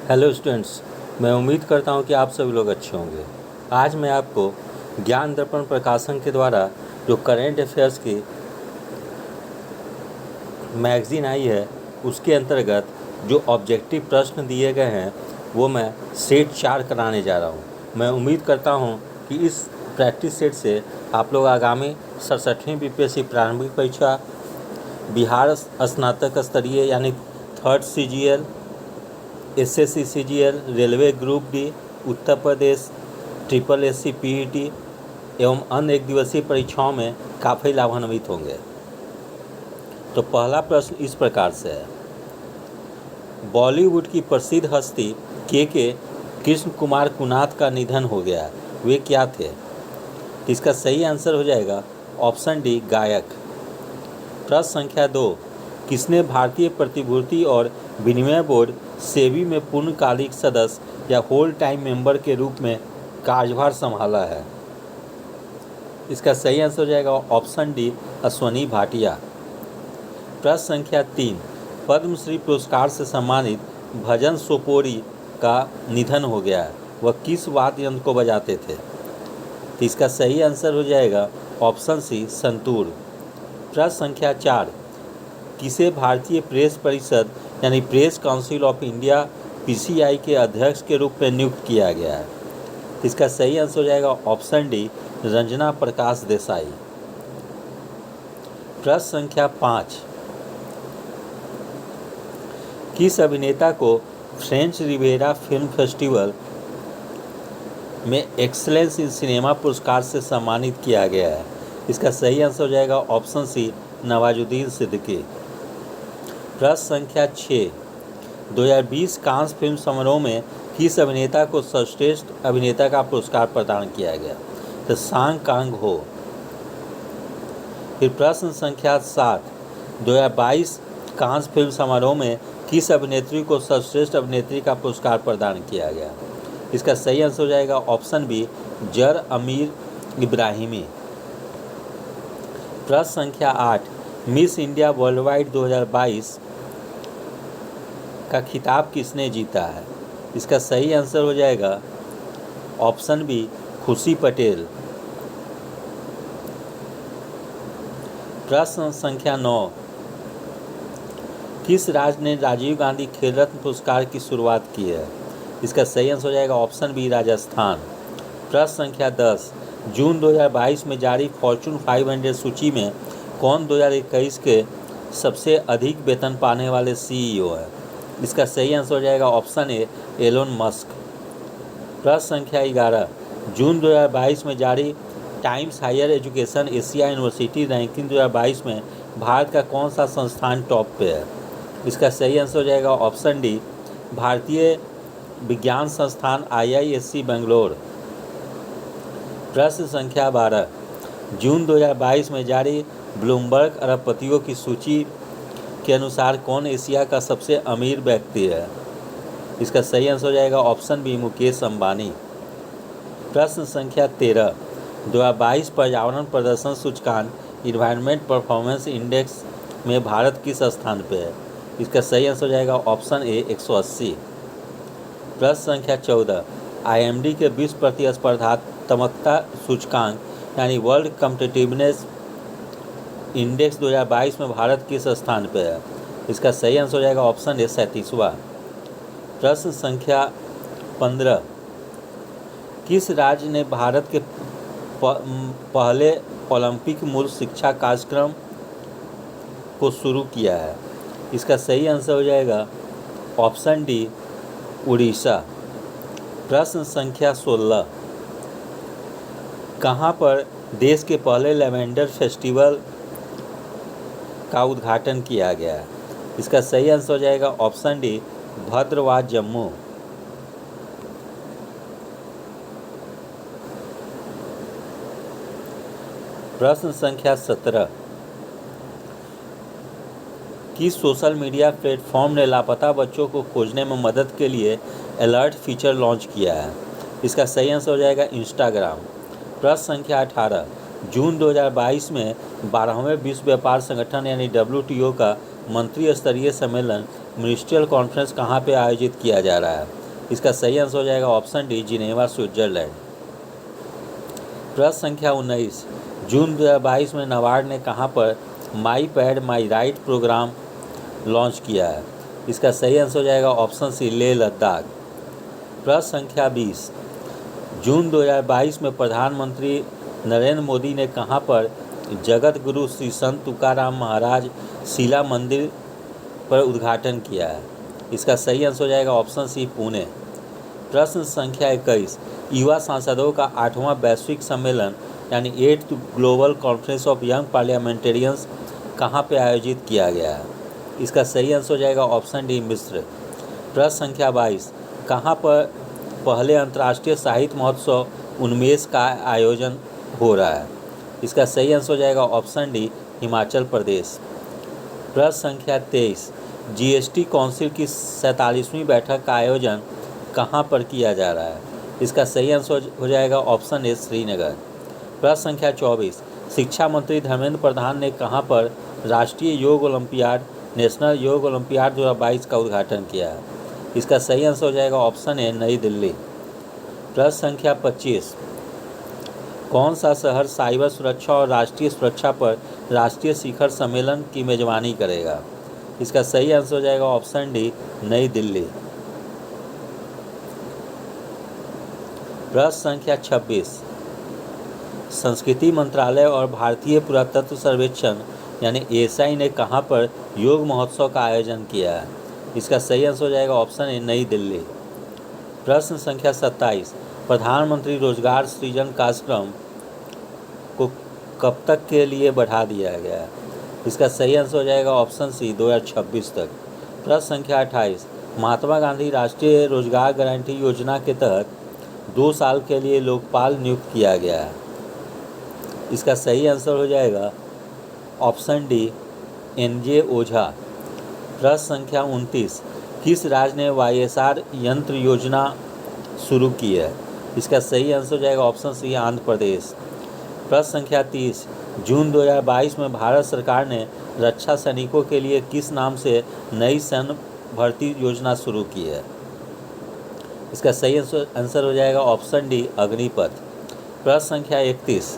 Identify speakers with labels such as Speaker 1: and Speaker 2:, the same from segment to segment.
Speaker 1: Hello students, मैं उम्मीद करता हूं कि आप सभी लोग अच्छे होंगे। आज मैं आपको ज्ञान दर्पण प्रकाशन के द्वारा जो करेंट अफेयर्स की मैगज़ीन आई है उसके अंतर्गत जो ऑब्जेक्टिव प्रश्न दिए गए हैं वो मैं सेट 4 कराने जा रहा हूं। मैं उम्मीद करता हूं कि इस प्रैक्टिस सेट से आप लोग आगामी 67वीं बीपीएससी प्रारंभिक परीक्षा, बिहार स्नातक स्तरीय यानी 3rd CGL, SSC CGL, railway group D, Uttar Pradesh SSC PET एवं अन्य एक दिवसीय परीक्षाओं में काफ़ी लाभान्वित होंगे। तो पहला प्रश्न इस प्रकार से है, बॉलीवुड की प्रसिद्ध हस्ती के कृष्ण कुमार कुनाथ का निधन हो गया, वे क्या थे? इसका सही आंसर हो जाएगा ऑप्शन डी, गायक। प्रश्न संख्या 2, किसने भारतीय प्रतिभूति और विनिमय बोर्ड सेबी में पूर्णकालिक सदस्य या होल टाइम मेंबर के रूप में कार्यभार संभाला है? इसका सही आंसर हो जाएगा ऑप्शन डी, अश्वनी भाटिया। प्रश्न संख्या 3, पद्मश्री पुरस्कार से सम्मानित भजन सोपोरी का निधन हो गया, वह किस वाद्य यंत्र को बजाते थे? तो इसका सही आंसर हो जाएगा ऑप्शन सी, संतूर। प्रश्न संख्या 4, किसे भारतीय प्रेस परिषद यानी press council of India PCI के अध्यक्ष के रूप में नियुक्त किया गया है? इसका सही आंसर हो जाएगा ऑप्शन डी, रंजना प्रकाश देसाई। प्रश्न संख्या 5, किस अभिनेता को फ्रेंच रिवेरा फिल्म फेस्टिवल में एक्सीलेंस इन सिनेमा पुरस्कार से सम्मानित किया गया है? इसका सही आंसर हो जाएगा ऑप्शन सी, नवाजुद्दीन सिद्दीकी। प्रश्न संख्या 6, 2020 कांस फिल्म समारोह में किस अभिनेता को सर्वश्रेष्ठ अभिनेता का पुरस्कार प्रदान किया गया? तो सांग कांग हो। फिर प्रश्न संख्या 7, 2022 कांस फिल्म समारोह में किस अभिनेत्री को सर्वश्रेष्ठ अभिनेत्री का पुरस्कार प्रदान किया गया? इसका सही आंसर हो जाएगा ऑप्शन बी, जर अमीर इब्राहिमी। प्रश्न संख्या 8, मिस इंडिया वर्ल्ड वाइड 2022 का खिताब किसने जीता है? इसका सही आंसर हो जाएगा ऑप्शन बी, खुशी पटेल। प्रश्न संख्या 9, किस राज्य ने राजीव गांधी खेल रत्न पुरस्कार की शुरुआत की है? इसका सही आंसर हो जाएगा ऑप्शन बी, राजस्थान। प्रश्न संख्या 10, जून 2022 में जारी फॉर्च्यून 500 सूची में कौन 2021 के सबसे अधिक वेतन पाने वाले CEO है? इसका सही आंसर हो जाएगा ऑप्शन ए, एलोन मस्क। प्रश्न संख्या 11, जून 2022 में जारी Times Higher Education Asia University ranking 2022 में भारत का कौन सा संस्थान टॉप पे है? इसका सही आंसर हो जाएगा ऑप्शन डी, भारतीय विज्ञान संस्थान IISc बेंगलोर। प्रश्न संख्या 12, जून 2022 में जारी ब्लूमबर्ग अरबपतियों की सूची के अनुसार कौन एशिया का सबसे अमीर व्यक्ति है? इसका सही आंसर हो जाएगा ऑप्शन बी, मुकेश अंबानी। प्रश्न संख्या 13, 2022 पर्यावरण प्रदर्शन सूचकांक इन्वायरमेंट परफॉर्मेंस इंडेक्स में भारत किस स्थान पे है? इसका सही आंसर हो जाएगा ऑप्शन ए, 180। प्रश्न संख्या 14, IMD के विश्व प्रतिस्पर्धात्मकता सूचकांक यानी वर्ल्ड कॉम्पिटिटिवनेस इंडेक्स 2022 में भारत किस स्थान पे है? इसका सही आंसर हो जाएगा ऑप्शन ए, 37वां। प्रश्न संख्या 15, किस राज्य ने भारत के पहले ओलंपिक मूल शिक्षा कार्यक्रम को शुरू किया है? इसका सही आंसर हो जाएगा ऑप्शन डी, उड़ीसा। प्रश्न संख्या 16, कहाँ पर देश के पहले लेवेंडर फेस्टिवल का उद्घाटन किया गया है? इसका सही आंसर हो जाएगा ऑप्शन डी, भद्रवाह, जम्मू। प्रश्न संख्या 17, किस सोशल मीडिया प्लेटफॉर्म ने लापता बच्चों को खोजने में मदद के लिए अलर्ट फीचर लॉन्च किया है? इसका सही आंसर हो जाएगा इंस्टाग्राम। प्रश्न संख्या 18, जून 2022 में 12वें विश्व व्यापार संगठन यानी WTO का मंत्री स्तरीय सम्मेलन मिनिस्ट्रियल कॉन्फ्रेंस कहाँ पे आयोजित किया जा रहा है? इसका सही आंसर हो जाएगा ऑप्शन डी, जिनेवा, स्विट्जरलैंड। प्रश्न संख्या 19, जून 2022 में नाबार्ड ने कहाँ पर my pad my right programme launch किया है? इसका सही आंसर हो जाएगा ऑप्शन सी, लेह लद्दाख। प्रश्न संख्या 20, जून 2022 में प्रधानमंत्री नरेंद्र मोदी ने कहाँ पर जगत गुरु श्री संत तुकाराम महाराज शिला मंदिर पर उद्घाटन किया है? इसका सही आंसर हो जाएगा ऑप्शन सी, पुणे। प्रश्न संख्या 21, युवा सांसदों का 8वां वैश्विक सम्मेलन यानी 8th global conference of young parliamentarians कहाँ पे आयोजित किया गया है? इसका सही आंसर हो जाएगा ऑप्शन डी, मिस्र। प्रश्न संख्या 22, कहाँ पर पहले अंतर्राष्ट्रीय साहित्य महोत्सव उन्मेष का आयोजन हो रहा है? इसका सही आंसर हो जाएगा ऑप्शन डी, हिमाचल प्रदेश। प्रश्न संख्या 23, जीएसटी काउंसिल की 47वीं बैठक का आयोजन कहाँ पर किया जा रहा है? इसका सही आंसर हो जाएगा ऑप्शन ए, श्रीनगर। प्रश्न संख्या 24, शिक्षा मंत्री धर्मेंद्र प्रधान ने कहाँ पर राष्ट्रीय योग ओलंपियाड नेशनल योग ओलंपियाड 2022 का उद्घाटन किया है? इसका सही आंसर हो जाएगा ऑप्शन ए, नई दिल्ली। प्रश्न संख्या 25, कौन सा शहर साइबर सुरक्षा और राष्ट्रीय सुरक्षा पर राष्ट्रीय शिखर सम्मेलन की मेजबानी करेगा? इसका सही आंसर हो जाएगा ऑप्शन डी, नई दिल्ली। प्रश्न संख्या 26, संस्कृति मंत्रालय और भारतीय पुरातत्व सर्वेक्षण यानी एएसआई ने कहाँ पर योग महोत्सव का आयोजन किया है? इसका सही आंसर हो जाएगा ऑप्शन ए, नई दिल्ली। प्रश्न संख्या 27, प्रधानमंत्री रोजगार सृजन कार्यक्रम को कब तक के लिए बढ़ा दिया गया है? इसका सही आंसर हो जाएगा ऑप्शन सी, 2026 तक। प्रश्न संख्या 28, महात्मा गांधी राष्ट्रीय रोजगार गारंटी योजना के तहत 2 साल के लिए लोकपाल नियुक्त किया गया है। इसका सही आंसर हो जाएगा ऑप्शन डी, एनजे ओझा। प्रश्न संख्या 29, किस राज्य ने वाईएसआर यंत्र योजना शुरू की है? इसका सही आंसर हो जाएगा ऑप्शन सी, आंध्र प्रदेश। प्रश्न संख्या 30, जून 2022 में भारत सरकार ने रक्षा सैनिकों के लिए किस नाम से नई सैन्य भर्ती योजना शुरू की है? इसका सही आंसर हो जाएगा ऑप्शन डी, अग्निपथ। प्रश्न संख्या 31,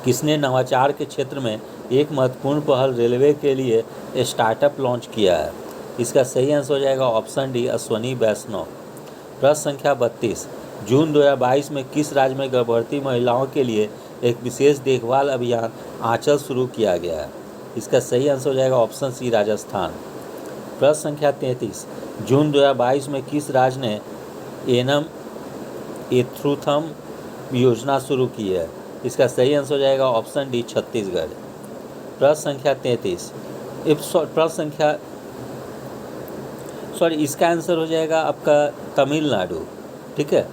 Speaker 1: किसने नवाचार के क्षेत्र में एक महत्वपूर्ण पहल रेलवे के लिए स्टार्टअप लॉन्च किया है? इसका सही आंसर हो जाएगा ऑप्शन डी, अश्वनी वैष्णव। प्रश्न संख्या 32, जून 2022 में किस राज्य में गर्भवती महिलाओं के लिए एक विशेष देखभाल अभियान आंचल शुरू किया गया है? इसका सही आंसर हो जाएगा ऑप्शन सी, राजस्थान। प्रश्न संख्या 33, जून 2022 में किस राज्य ने एनम एथ्रुथम योजना शुरू की है? इसका सही आंसर हो जाएगा ऑप्शन डी, छत्तीसगढ़। प्रश्न संख्या 33, इसका आंसर हो जाएगा आपका तमिलनाडु। ठीक है,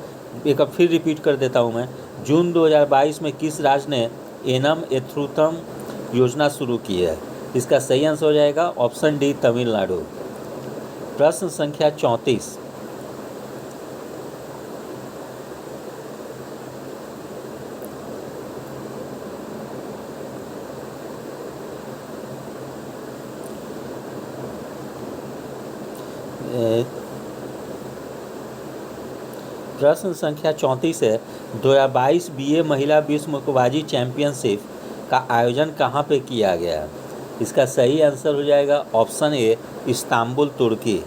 Speaker 1: एक बार फिर रिपीट कर देता हूँ मैं। जून 2022 में किस राज्य ने एनम एथ्रुथम योजना शुरू की है? इसका सही आंसर हो जाएगा ऑप्शन डी, तमिलनाडु। प्रश्न संख्या 34, प्रश्न संख्या 34 है, 2022 बीए महिला विश्व मुक्केबाजी चैंपियनशिप का आयोजन कहाँ पे किया गया? इसका सही आंसर हो जाएगा ऑप्शन ए, इस्तांबुल, तुर्की।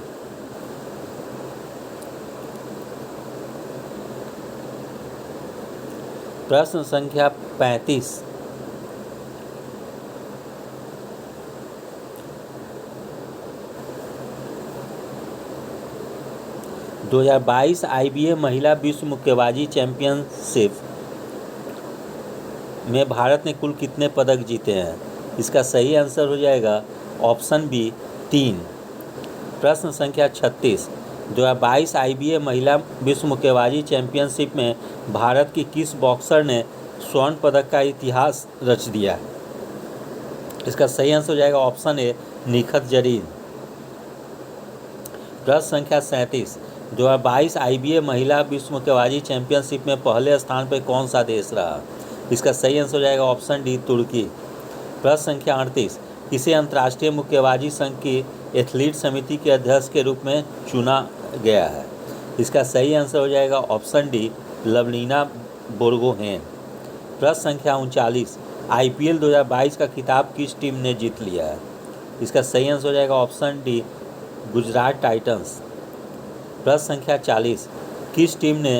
Speaker 1: प्रश्न संख्या 35, 2022 आईबीए महिला विश्व मुक्केबाजी चैंपियनशिप में भारत ने कुल कितने पदक जीते हैं? इसका सही आंसर हो जाएगा ऑप्शन बी, 3। प्रश्न संख्या 36, 2022 आईबीए महिला विश्व मुक्केबाजी चैंपियनशिप में भारत की किस बॉक्सर ने स्वर्ण पदक का इतिहास रच दिया? इसका सही आंसर हो जाएगा ऑप्शन ए, निखत जरीन। प्रश्न संख्या 37, 2022 आईबीए महिला विश्व मुक्केबाजी चैंपियनशिप में पहले स्थान पर कौन सा देश रहा? इसका सही आंसर हो जाएगा ऑप्शन डी, तुर्की। प्रश्न संख्या 38, किसे अंतर्राष्ट्रीय मुक्केबाजी संघ की एथलीट समिति के अध्यक्ष के रूप में चुना गया है? इसका सही आंसर हो जाएगा ऑप्शन डी, लवलीना बोर्गोहेन। प्रश्न संख्या 39, IPL 2022 का खिताब किस टीम ने जीत लिया है? इसका सही आंसर हो जाएगा ऑप्शन डी, गुजरात टाइटंस। प्रश्न संख्या 40, किस टीम ने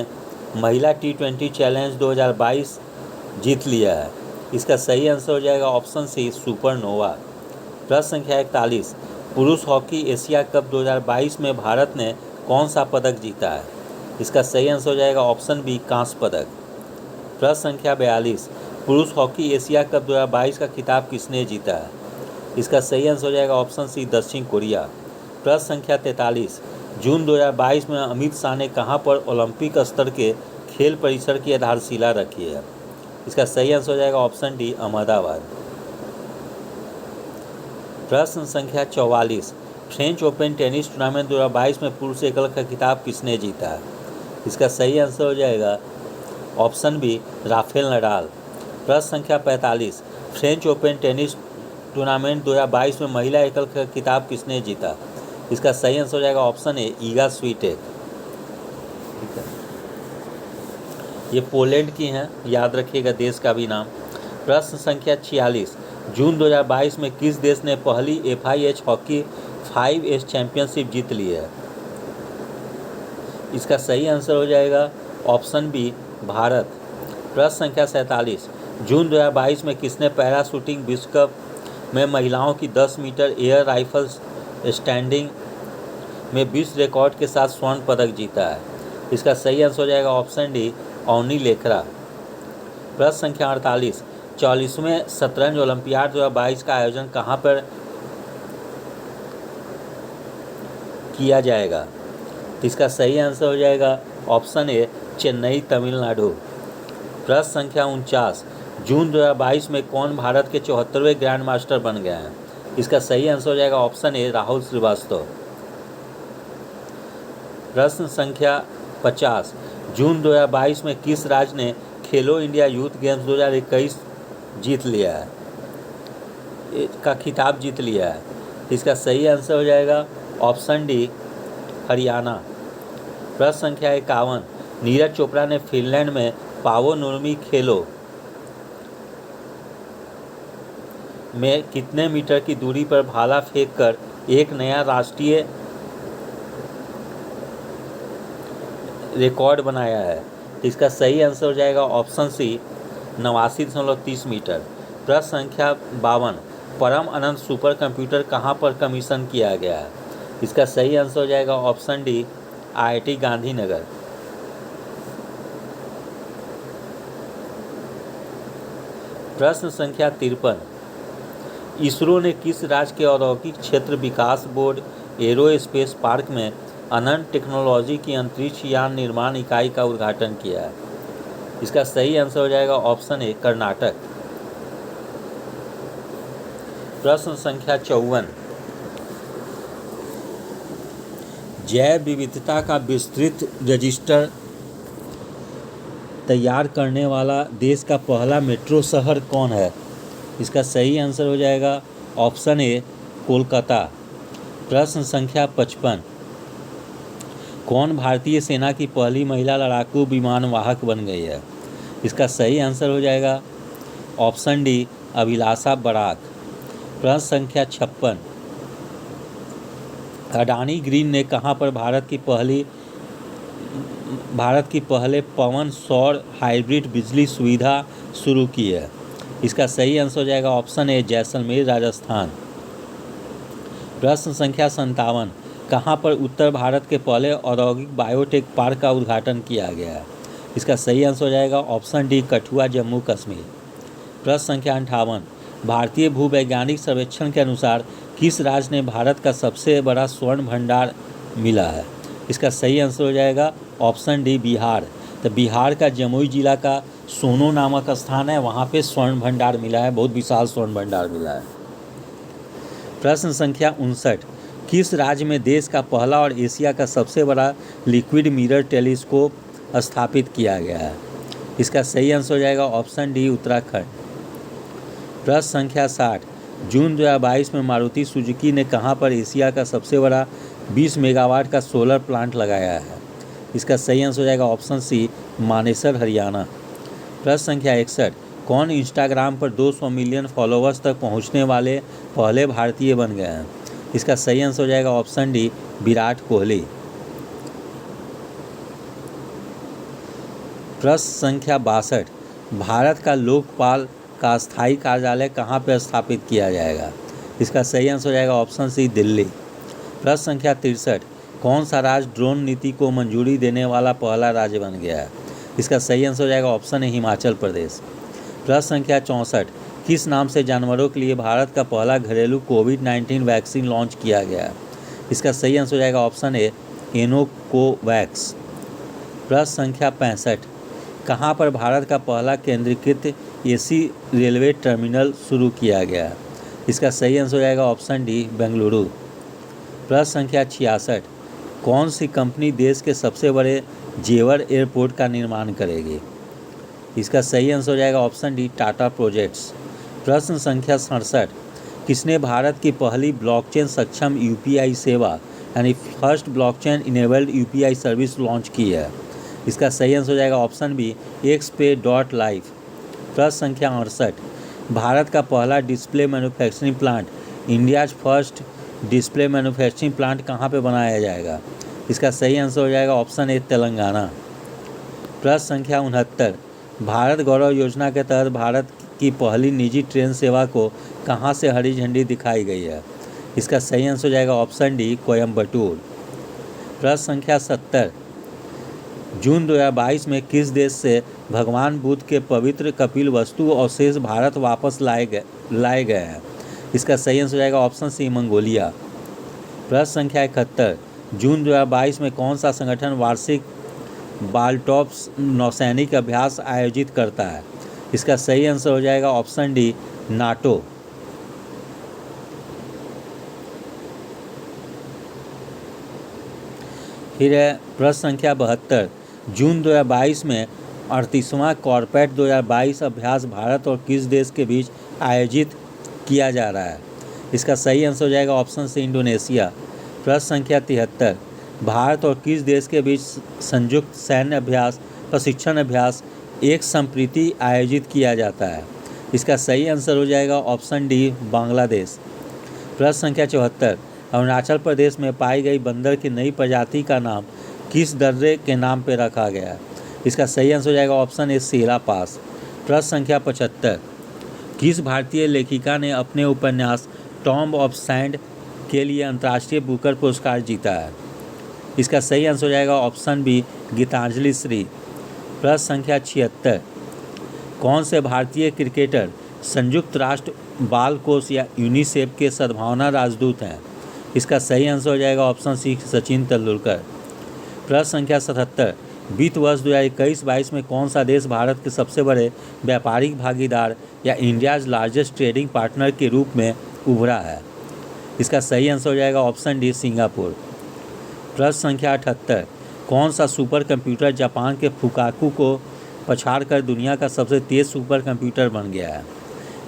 Speaker 1: महिला T20 चैलेंज 2022 जीत लिया है? इसका सही आंसर हो जाएगा ऑप्शन सी, सुपरनोवा। प्रश्न संख्या 41, पुरुष हॉकी एशिया कप 2022 में भारत ने कौन सा पदक जीता है? इसका सही आंसर हो जाएगा ऑप्शन बी, कांस्य पदक। प्रश्न संख्या 42, पुरुष हॉकी एशिया कप 2022 का खिताब किसने जीता है? इसका सही आंसर हो जाएगा ऑप्शन सी, दक्षिण कोरिया। प्रश्न संख्या 43, जून 2022 में अमित शाह ने कहां पर ओलंपिक स्तर के खेल परिसर की आधारशिला रखी है? इसका सही आंसर हो जाएगा ऑप्शन डी, अहमदाबाद। प्रश्न संख्या 44, फ्रेंच ओपन टेनिस टूर्नामेंट 2022 में पुरुष एकल का खिताब किसने जीता है? इसका सही आंसर हो जाएगा ऑप्शन बी, राफेल नडाल। प्रश्न संख्या 45, फ्रेंच ओपन टेनिस टूर्नामेंट 2022 में महिला एकल का खिताब किसने जीता? इसका सही आंसर हो जाएगा ऑप्शन ए, ईगा स्वीटेक। ठीक है, ये पोलैंड की हैं, याद रखिएगा देश का भी नाम। प्रश्न संख्या 46, जून 2022 में किस देश ने पहली FIH हॉकी 5S चैंपियनशिप जीत ली है? इसका सही आंसर हो जाएगा ऑप्शन बी, भारत। प्रश्न संख्या 47, जून 2022 में किसने पैरा शूटिंग विश्व कप में महिलाओं की 10 मीटर एयर राइफल स्टैंडिंग में विश्व रिकॉर्ड के साथ स्वर्ण पदक जीता है? इसका सही आंसर हो जाएगा ऑप्शन डी, अवनी लेखरा। प्रश्न संख्या 48, 44वें शतरंज ओलंपियाड 2022 का आयोजन कहां पर किया जाएगा? इसका सही आंसर हो जाएगा ऑप्शन ए, चेन्नई, तमिलनाडु। प्रश्न संख्या 49, जून 2022 में कौन भारत के 74वें ग्रैंड मास्टर बन गए हैं? इसका सही आंसर हो जाएगा ऑप्शन ए, राहुल श्रीवास्तव। प्रश्न संख्या 50, जून 2022 में किस राज्य ने खेलो इंडिया यूथ गेम्स 2021 जीत लिया है, का खिताब जीत लिया है? इसका सही आंसर हो जाएगा ऑप्शन डी, हरियाणा। प्रश्न संख्या 51, नीरज चोपड़ा ने फिनलैंड में पावो नुर्मी खेलों में कितने मीटर की दूरी पर भाला फेंककर एक नया राष्ट्रीय रिकॉर्ड बनाया है? इसका सही आंसर हो जाएगा ऑप्शन सी, 89.30 मीटर। प्रश्न संख्या 52, परम अनंत सुपर कंप्यूटर कहां पर कमीशन किया गया है? इसका सही आंसर हो जाएगा ऑप्शन डी, IIT गांधीनगर। प्रश्न संख्या 53, इसरो ने किस राज्य के औद्योगिक क्षेत्र विकास बोर्ड एरोस्पेस पार्क में अनंत टेक्नोलॉजी की अंतरिक्ष यान निर्माण इकाई का उद्घाटन किया है? इसका सही आंसर हो जाएगा ऑप्शन ए, कर्नाटक। प्रश्न संख्या 54, जैव विविधता का विस्तृत रजिस्टर तैयार करने वाला देश का पहला मेट्रो शहर कौन है? इसका सही आंसर हो जाएगा ऑप्शन ए, कोलकाता। प्रश्न संख्या 55, कौन भारतीय सेना की पहली महिला लड़ाकू विमान वाहक बन गई है? इसका सही आंसर हो जाएगा ऑप्शन डी, अभिलाषा बराक। प्रश्न संख्या 56, अडानी ग्रीन ने कहां पर भारत की पहले पवन सौर हाइब्रिड बिजली सुविधा शुरू की है? इसका सही आंसर हो जाएगा ऑप्शन ए, जैसलमेर, राजस्थान। प्रश्न संख्या 57, कहां पर उत्तर भारत के पहले औद्योगिक बायोटेक पार्क का उद्घाटन किया गया है? इसका सही आंसर हो जाएगा ऑप्शन डी, कठुआ, जम्मू कश्मीर। प्रश्न संख्या 58, भारतीय भूवैज्ञानिक सर्वेक्षण के अनुसार किस राज्य ने भारत का सबसे बड़ा स्वर्ण भंडार मिला है? इसका सही आंसर हो जाएगा ऑप्शन डी, बिहार। तो बिहार का जमुई जिला का सोनो नामक स्थान है, वहाँ पे स्वर्ण भंडार मिला है, बहुत विशाल स्वर्ण भंडार मिला है। प्रश्न संख्या 59, किस राज्य में देश का पहला और एशिया का सबसे बड़ा लिक्विड मिरर टेलीस्कोप स्थापित किया गया है? इसका सही आंसर हो जाएगा ऑप्शन डी, उत्तराखंड। प्रश्न संख्या 60, जून 2022 में मारुति सुजुकी ने कहां पर एशिया का सबसे बड़ा 20 मेगावाट का सोलर प्लांट लगाया है? इसका सही आंसर हो जाएगा ऑप्शन सी, मानेसर, हरियाणा। प्रश्न संख्या 61, कौन इंस्टाग्राम पर 200 मिलियन फॉलोअर्स तक पहुंचने वाले पहले भारतीय बन गए हैं? इसका सही आंसर हो जाएगा ऑप्शन डी, विराट कोहली। प्रश्न संख्या 62, भारत का लोकपाल का स्थायी कार्यालय कहाँ पर स्थापित किया जाएगा? इसका सही आंसर हो जाएगा ऑप्शन सी, दिल्ली। प्रश्न संख्या 63, कौन सा राज्य ड्रोन नीति को मंजूरी देने वाला पहला राज्य बन गया है? इसका सही आंसर हो जाएगा ऑप्शन ए, हिमाचल प्रदेश। प्रश्न संख्या 64, किस नाम से जानवरों के लिए भारत का पहला घरेलू कोविड-19 वैक्सीन लॉन्च किया गया है? इसका सही आंसर हो जाएगा ऑप्शन ए, एनोकोवैक्स। प्रश्न संख्या 65, कहाँ पर भारत का पहला केंद्रीकृत एसी रेलवे टर्मिनल शुरू किया गया है? इसका सही आंसर हो जाएगा ऑप्शन डी, बेंगलुरु। प्रश्न संख्या 66, कौन सी कंपनी देश के सबसे बड़े जेवर एयरपोर्ट का निर्माण करेगी? इसका सही आंसर हो जाएगा ऑप्शन डी, टाटा प्रोजेक्ट्स। प्रश्न संख्या 67, किसने भारत की पहली ब्लॉकचेन सक्षम यूपीआई सेवा यानी first blockchain enabled UPI service launch की है? इसका सही आंसर हो जाएगा ऑप्शन बी, XPay.live। प्रश्न संख्या 68, भारत का पहला display manufacturing plant, India's first display manufacturing plant कहाँ पे बनाया जाएगा? इसका सही आंसर हो जाएगा ऑप्शन ए, तेलंगाना। प्रश्न संख्या 69, भारत गौरव योजना के तहत भारत की पहली निजी ट्रेन सेवा को कहाँ से हरी झंडी दिखाई गई है? इसका सही आंसर हो जाएगा ऑप्शन डी, कोयम्बटूर। प्रश्न संख्या 70, जून 2022 में किस देश से भगवान बुद्ध के पवित्र कपिल वस्तु अवशेष भारत वापस लाए गए हैं? इसका सही आंसर हो जाएगा ऑप्शन सी, मंगोलिया। प्रश्न संख्या 71, जून 2022 में कौन सा संगठन वार्षिक बालटॉप्स नौसैनिक अभ्यास आयोजित करता है? इसका सही आंसर हो जाएगा ऑप्शन डी, नाटो। फिर है प्रश्न संख्या 72, जून 2022 में 38वां कॉर्पेट 2022 अभ्यास भारत और किस देश के बीच आयोजित किया जा रहा है? इसका सही आंसर हो जाएगा ऑप्शन सी, इंडोनेशिया। प्रश्न संख्या 73, भारत और किस देश के बीच संयुक्त सैन्य अभ्यास प्रशिक्षण अभ्यास एक संप्रीति आयोजित किया जाता है? इसका सही आंसर हो जाएगा ऑप्शन डी, बांग्लादेश। प्रश्न संख्या 74, अरुणाचल प्रदेश में पाई गई बंदर की नई प्रजाति का नाम किस दर्रे के नाम पर रखा गया? इसका सही आंसर हो जाएगा ऑप्शन ए, सेला पास। प्रश्न संख्या 75, किस भारतीय लेखिका ने अपने उपन्यास टॉम्ब ऑफ सैंड के लिए अंतर्राष्ट्रीय बुकर पुरस्कार जीता है? इसका सही आंसर हो जाएगा ऑप्शन बी, गीतांजलि श्री। प्रश्न संख्या 76, कौन से भारतीय क्रिकेटर संयुक्त राष्ट्र बाल कोष या यूनिसेफ के सद्भावना राजदूत हैं? इसका सही आंसर हो जाएगा ऑप्शन सी, सचिन तेंदुलकर। प्रश्न संख्या 77, वित्त वर्ष 2021-22 में कौन सा देश भारत के सबसे बड़े व्यापारिक भागीदार या इंडियाज लार्जेस्ट ट्रेडिंग पार्टनर के रूप में उभरा है? इसका सही आंसर हो जाएगा ऑप्शन डी, सिंगापुर। प्रश्न संख्या 78, कौन सा सुपर कंप्यूटर जापान के फुकाकू को पछाड़कर दुनिया का सबसे तेज़ सुपर कंप्यूटर बन गया है?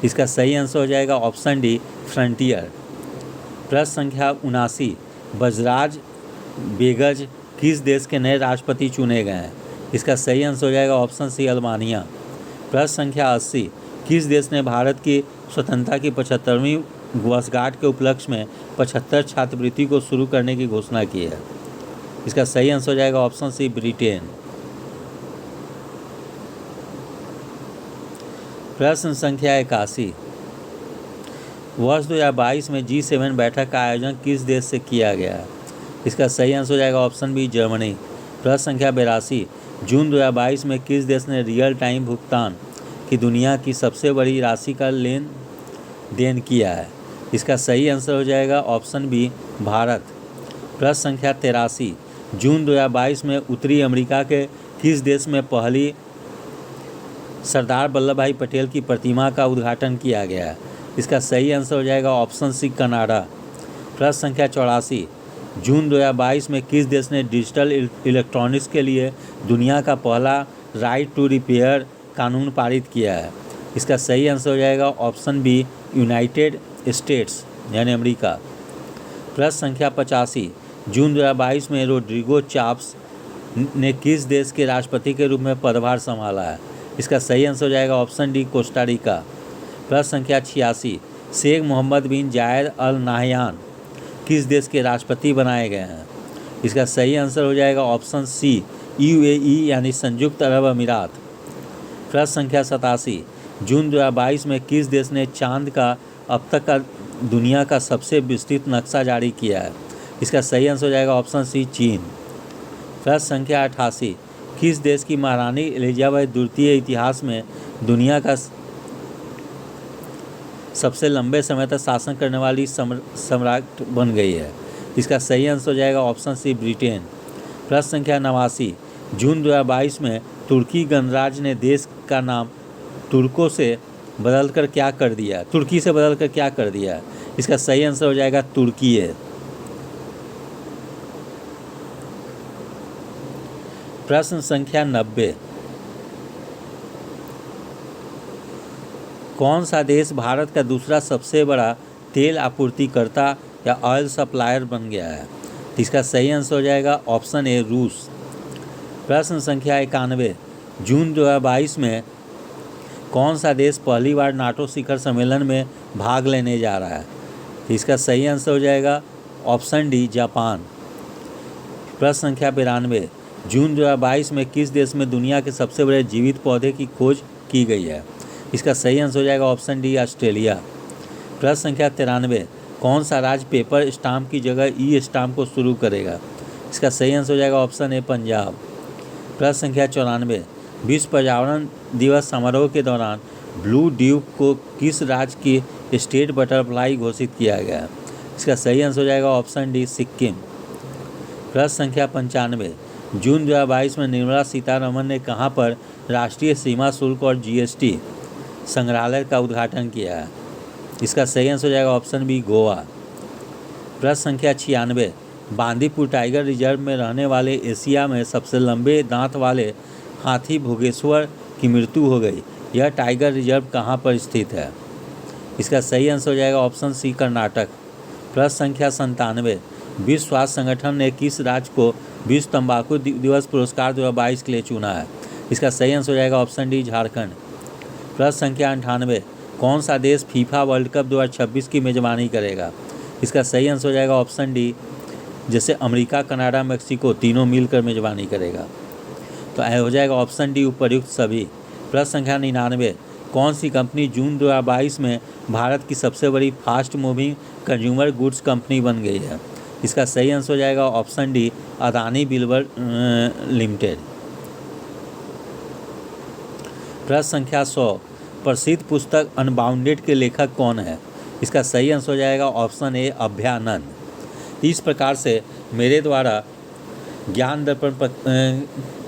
Speaker 1: इसका सही आंसर हो जाएगा ऑप्शन डी, फ्रंटियर। प्रश्न संख्या 79, बजराज बेगज किस देश के नए राष्ट्रपति चुने गए हैं? इसका सही आंसर हो जाएगा ऑप्शन सी, अल्बानिया। प्रश्न संख्या 80, किस देश ने भारत की स्वतंत्रता की 75वीं वर्षगांठ के उपलक्ष्य में 75 छात्रवृत्ति को शुरू करने की घोषणा की है? इसका सही आंसर हो जाएगा ऑप्शन सी, ब्रिटेन। प्रश्न संख्या 81, वर्ष 2022 में G7 बैठक का आयोजन किस देश से किया गया है? इसका सही आंसर हो जाएगा ऑप्शन बी, जर्मनी। प्रश्न संख्या 82, जून 2022 में किस देश ने रियल टाइम भुगतान की दुनिया की सबसे बड़ी राशि का लेन देन किया है? इसका सही आंसर हो जाएगा ऑप्शन बी, भारत। प्रश्न संख्या 83, जून 2022 में उत्तरी अमेरिका के किस देश में पहली सरदार वल्लभ भाई पटेल की प्रतिमा का उद्घाटन किया गया है? इसका सही आंसर हो जाएगा ऑप्शन सी, कनाडा। प्रश्न संख्या 84, जून 2022 में किस देश ने डिजिटल इलेक्ट्रॉनिक्स के लिए दुनिया का पहला राइट टू रिपेयर कानून पारित किया है? इसका सही आंसर हो जाएगा ऑप्शन बी, यूनाइटेड स्टेट्स यानी अमेरिका। प्रश्न संख्या 85, जून 2022 में रोड्रिगो चाप्स ने किस देश के राष्ट्रपति के रूप में पदभार संभाला है? इसका सही आंसर हो जाएगा ऑप्शन डी, कोस्टा रिका। प्रश्न संख्या 86, शेख मोहम्मद बिन जायद अल नाहयान किस देश के राष्ट्रपति बनाए गए हैं? इसका सही आंसर हो जाएगा ऑप्शन सी, UAE यानी संयुक्त अरब अमीरात। प्रश्न संख्या 87, जून 2022 में किस देश ने चांद का अब तक का दुनिया का सबसे विस्तृत नक्शा जारी किया है? इसका सही आंसर हो जाएगा ऑप्शन सी, चीन। प्रश्न संख्या 88, किस देश की महारानी एलिजाबेथ द्वितीय इतिहास में दुनिया का सबसे लंबे समय तक शासन करने वाली सम्राट बन गई है? इसका सही आंसर हो जाएगा ऑप्शन सी, ब्रिटेन। प्रश्न संख्या 89, जून 2022 में तुर्की गणराज्य ने देश का नाम तुर्की से बदलकर क्या कर दिया? इसका सही आंसर हो जाएगा तुर्की है। प्रश्न संख्या 90, कौन सा देश भारत का दूसरा सबसे बड़ा तेल आपूर्तिकर्ता या ऑयल सप्लायर बन गया है? इसका सही आंसर हो जाएगा ऑप्शन ए, रूस। प्रश्न संख्या 91, जून 2022 में कौन सा देश पहली बार नाटो शिखर सम्मेलन में भाग लेने जा रहा है? इसका सही आंसर हो जाएगा ऑप्शन डी, जापान। प्रश्न संख्या 92, जून 2022 में किस देश में दुनिया के सबसे बड़े जीवित पौधे की खोज की गई है? इसका सही आंसर हो जाएगा ऑप्शन डी, ऑस्ट्रेलिया। प्रश्न संख्या 93, कौन सा राज्य पेपर स्टाम्प की जगह ई स्टाम्प को शुरू करेगा? इसका सही आंसर हो जाएगा ऑप्शन ए, पंजाब। प्रश्न संख्या 94, विश्व पर्यावरण दिवस समारोह के दौरान ब्लू ड्यूक को किस राज्य की स्टेट बटरफ्लाई घोषित किया गया? इसका सही आंसर हो जाएगा ऑप्शन डी, सिक्किम। प्रश्न संख्या 95, जून 2022 में निर्मला सीतारमण ने कहां पर राष्ट्रीय सीमा शुल्क और GST संग्रहालय का उद्घाटन किया है? इसका सही आंसर हो जाएगा ऑप्शन बी, गोवा। प्रश्न संख्या 96, बांदीपुर टाइगर रिजर्व में रहने वाले एशिया में सबसे लंबे दांत वाले हाथी भोगेश्वर की मृत्यु हो गई। यह टाइगर रिजर्व कहां पर स्थित है? इसका सही आंसर हो जाएगा ऑप्शन सी, कर्नाटक। प्रश्न संख्या 97, विश्व स्वास्थ्य संगठन ने किस राज्य को विश्व तंबाकू दिवस पुरस्कार 2022 के लिए चुना है? इसका सही आंसर हो जाएगा ऑप्शन डी, झारखंड। प्रश्न संख्या 98, कौन सा देश फीफा वर्ल्ड कप 2026 की मेजबानी करेगा? इसका सही आंसर हो जाएगा ऑप्शन डी, जैसे अमेरिका, कनाडा, मेक्सिको तीनों मिलकर मेजबानी करेगा। तो हो जाएगा ऑप्शन डी, उपर्युक्त सभी। प्रश्न संख्या 99, कौन सी कंपनी जून 2022 में भारत की सबसे बड़ी fast moving consumer goods company बन गई है? इसका सही आंसर हो जाएगा option D, Adani builder limited. प्रश्न संख्या 100, प्रसिद्ध पुस्तक अनबाउंडेड के लेखक कौन है? इसका सही आंसर हो जाएगा ऑप्शन ए, अभ्यानंद। इस प्रकार से मेरे द्वारा ज्ञान दर्पण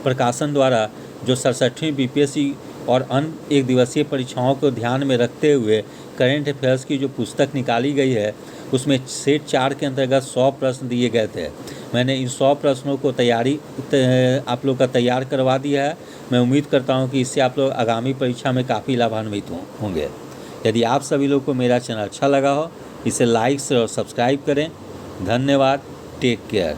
Speaker 1: प्रकाशन द्वारा जो 67वीं BPSC और अन्य एक दिवसीय परीक्षाओं को ध्यान में रखते हुए करेंट अफेयर्स की जो पुस्तक निकाली गई है उसमें सेट 4 के अंतर्गत 100 प्रश्न दिए गए थे। मैंने इन 100 प्रश्नों को आप लोग का तैयार करवा दिया है। मैं उम्मीद करता हूं कि इससे आप लोग आगामी परीक्षा में काफ़ी लाभान्वित होंगे। यदि आप सभी लोग को मेरा चैनल अच्छा लगा हो, इसे लाइक और सब्सक्राइब करें। धन्यवाद। Take care.